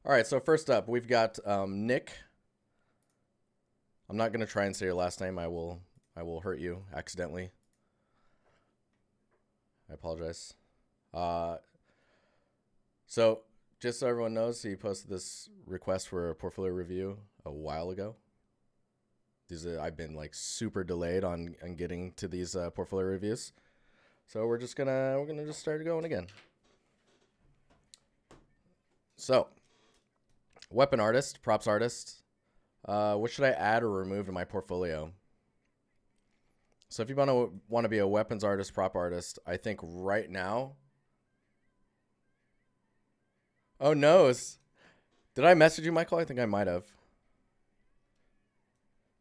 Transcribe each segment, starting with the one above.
All right, so first up, we've got Nick. I'm not gonna try and say your last name. I will hurt you accidentally. I apologize. Uh, so just so everyone knows, he posted this request for a portfolio review a while ago. I've been like super delayed on getting to these portfolio reviews, so we're gonna just start going again. So, weapon artist, props artist. What should I add or remove in my portfolio? So if you want to be a weapons artist, prop artist, I think right now. Oh no, did I message you, Michael? I think I might have.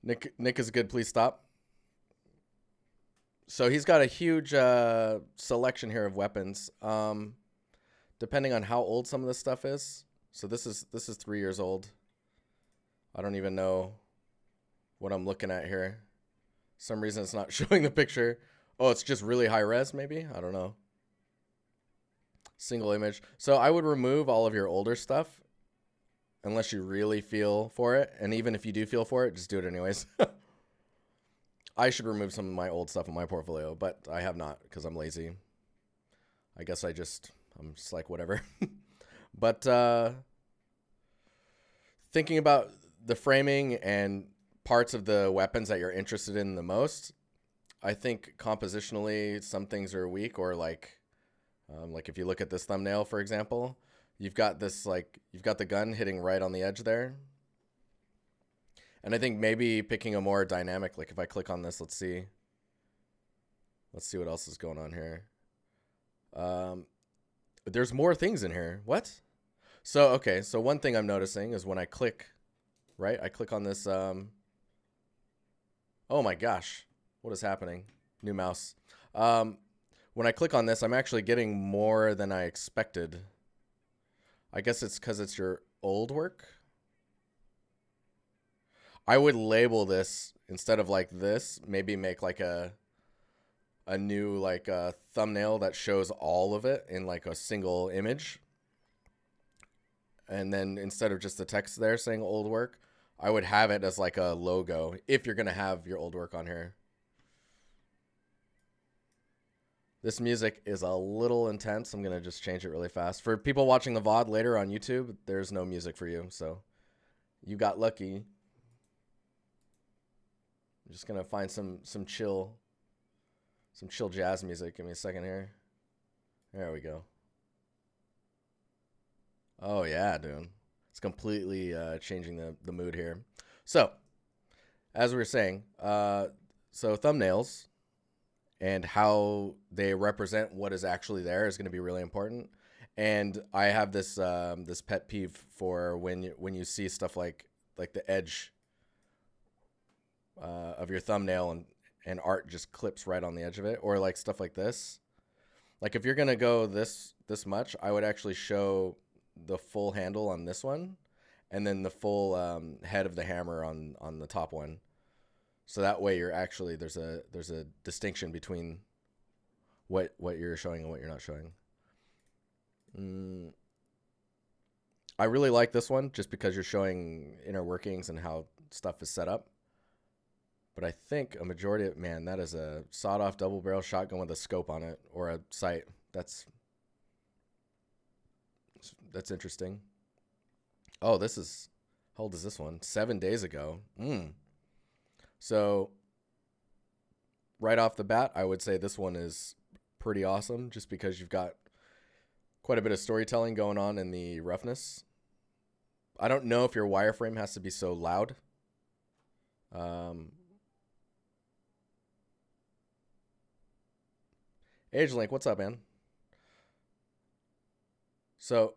Nick is good. Please stop. So he's got a huge selection here of weapons. Depending on how old some of this stuff is. So this is 3 years old. I don't even know what I'm looking at here. Some reason it's not showing the picture. Oh, it's just really high res, maybe? I don't know. Single image. So I would remove all of your older stuff unless you really feel for it. And even if you do feel for it, just do it anyways. I should remove some of my old stuff in my portfolio, but I have not because I'm lazy. I guess I'm just like, whatever. But thinking about the framing and parts of the weapons that you're interested in the most, I think compositionally some things are weak, or like if you look at this thumbnail, for example, you've got the gun hitting right on the edge there. And I think maybe picking a more dynamic, like if I click on this, let's see what else is going on here. There's more things in here. What? So, okay. So one thing I'm noticing is when I click on this. Oh my gosh. What is happening? New mouse. When I click on this, I'm actually getting more than I expected. I guess it's because it's your old work. I would label this instead of like this, maybe make like a new like a thumbnail that shows all of it in like a single image. And then instead of just the text there saying old work, I would have it as like a logo if you're going to have your old work on here. This music is a little intense. I'm going to just change it really fast. For people watching the VOD later on YouTube, there's no music for you. So you got lucky. I'm just going to find some chill jazz music. Give me a second here. There we go. Oh yeah, dude. It's completely changing the mood here. So, as we were saying, so thumbnails and how they represent what is actually there is going to be really important. And I have this this pet peeve for when you see stuff like the edge of your thumbnail and art just clips right on the edge of it, or like stuff like this. Like if you're gonna go this much, I would actually show the full handle on this one, and then the full head of the hammer on the top one. So that way you're actually there's a distinction between what you're showing and what you're not showing. I really like this one just because you're showing inner workings and how stuff is set up. But I think a majority of, man, that is a sawed-off double-barrel shotgun with a scope on it, or a sight. That's interesting. Oh, how old is this one? 7 days ago. So right off the bat, I would say this one is pretty awesome just because you've got quite a bit of storytelling going on in the roughness. I don't know if your wireframe has to be so loud. AgeLink, what's up, man? So,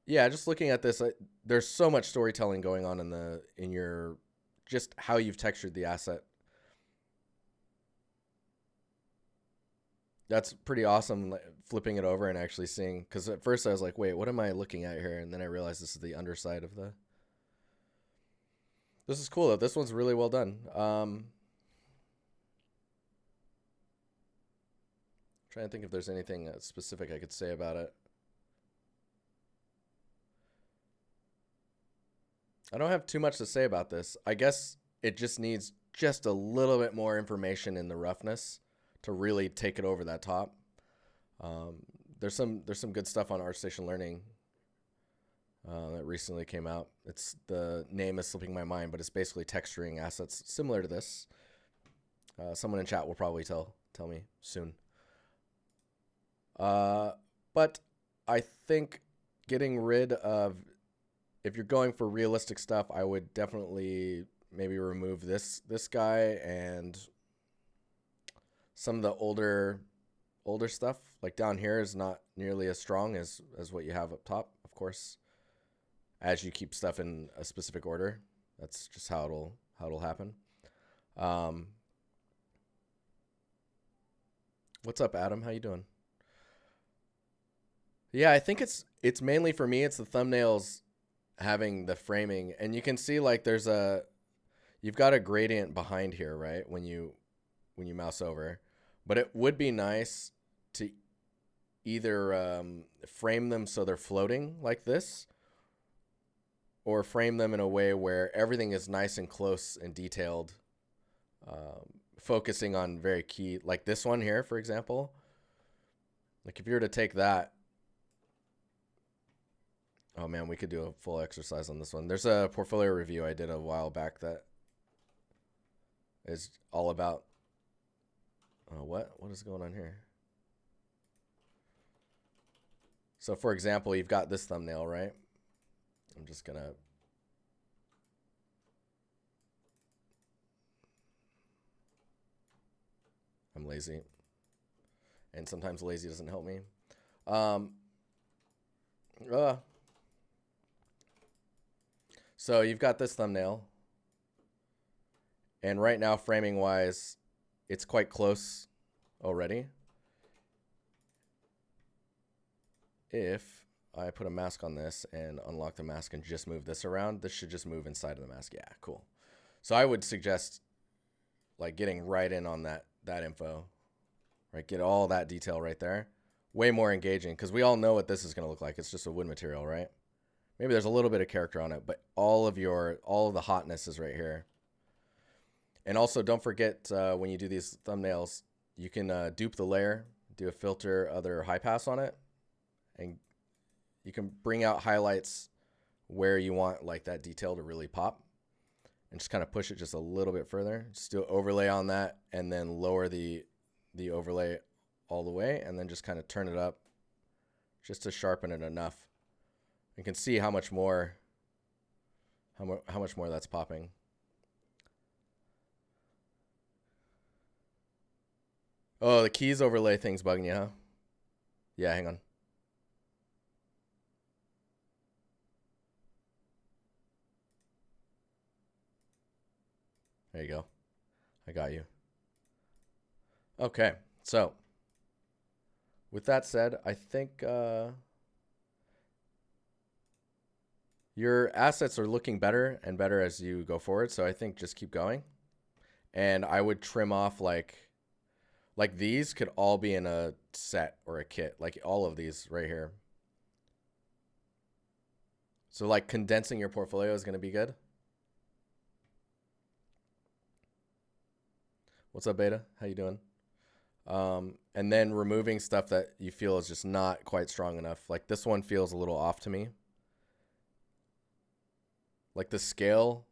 yeah, just looking at this, there's so much storytelling going on in your just how you've textured the asset. That's pretty awesome, flipping it over and actually seeing, because at first I was like, wait, what am I looking at here? And then I realized this is the underside of the. This is cool though. This one's really well done. Trying to think if there's anything specific I could say about it. I don't have too much to say about this. I guess it just needs just a little bit more information in the roughness to really take it over that top. Um, there's some good stuff on Artstation Learning that recently came out. It's the name is slipping my mind, but it's basically texturing assets similar to this. Someone in chat will probably tell me soon. But I think getting rid of, if you're going for realistic stuff, I would definitely maybe remove this guy and some of the older stuff. Like down here is not nearly as strong as what you have up top, of course. As you keep stuff in a specific order, that's just how it'll happen. What's up, Adam? How you doing? Yeah, I think it's mainly for me. It's the thumbnails having the framing, and you can see like you've got a gradient behind here, right? When you mouse over, but it would be nice to either frame them so they're floating like this, or frame them in a way where everything is nice and close and detailed, focusing on very key, like this one here, for example. Like if you were to take that, oh man, we could do a full exercise on this one. There's a portfolio review I did a while back that is all about, what is going on here? So for example, you've got this thumbnail, right? I'm just gonna, I'm lazy, and sometimes lazy doesn't help me. So you've got this thumbnail, and right now, framing wise, it's quite close already. If I put a mask on this and unlock the mask and just move this around, this should just move inside of the mask. Yeah, cool. So I would suggest like getting right in on that info, right? Get all that detail right there. Way more engaging, because we all know what this is going to look like. It's just a wood material, right? Maybe there's a little bit of character on it, but all of the hotness is right here. And also don't forget, when you do these thumbnails, you can dupe the layer, do a filter, other high pass on it, and you can bring out highlights where you want like that detail to really pop, and just kind of push it just a little bit further. Just do an overlay on that, and then lower the overlay all the way, and then just kind of turn it up just to sharpen it enough. You can see how much more that's popping. Oh, the keys overlay thing's bugging you, huh? Yeah, hang on. There you go. I got you. Okay, so with that said, I think your assets are looking better and better as you go forward. So I think just keep going. And I would trim off like these could all be in a set or a kit, like all of these right here. So like condensing your portfolio is going to be good. What's up, Beta? How you doing? And then removing stuff that you feel is just not quite strong enough. Like this one feels a little off to me. Like the scale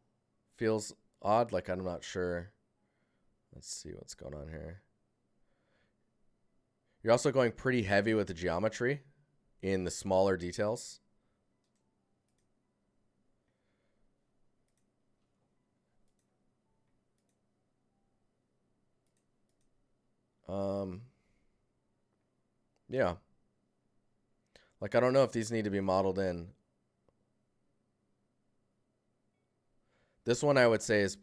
feels odd. Like I'm not sure. Let's see what's going on here. You're also going pretty heavy with the geometry in the smaller details. Yeah. Like I don't know if these need to be modeled in. This one I would say is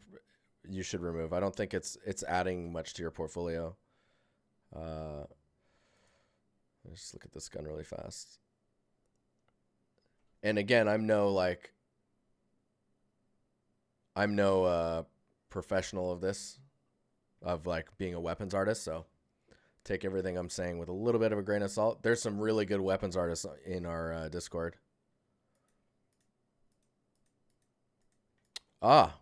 you should remove. I don't think it's adding much to your portfolio. Let's look at this gun really fast. And again, I'm no professional of this, of like being a weapons artist. So take everything I'm saying with a little bit of a grain of salt. There's some really good weapons artists in our Discord. Ah.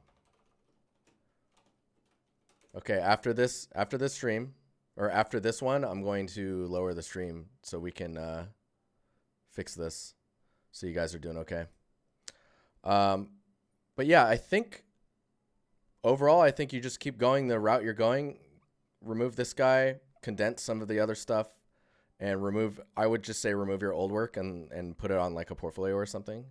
Okay, after this stream, or after this one, I'm going to lower the stream so we can fix this so you guys are doing okay. But yeah, I think overall, I think you just keep going the route you're going. Remove this guy, condense some of the other stuff, and remove, I would just say remove your old work and put it on like a portfolio or something.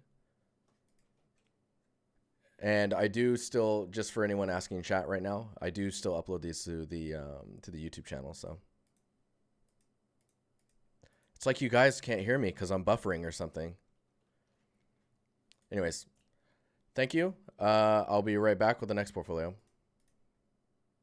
And I do still, just for anyone asking in chat right now, I do still upload these to the YouTube channel. So it's like you guys can't hear me because I'm buffering or something. Anyways, thank you. I'll be right back with the next portfolio.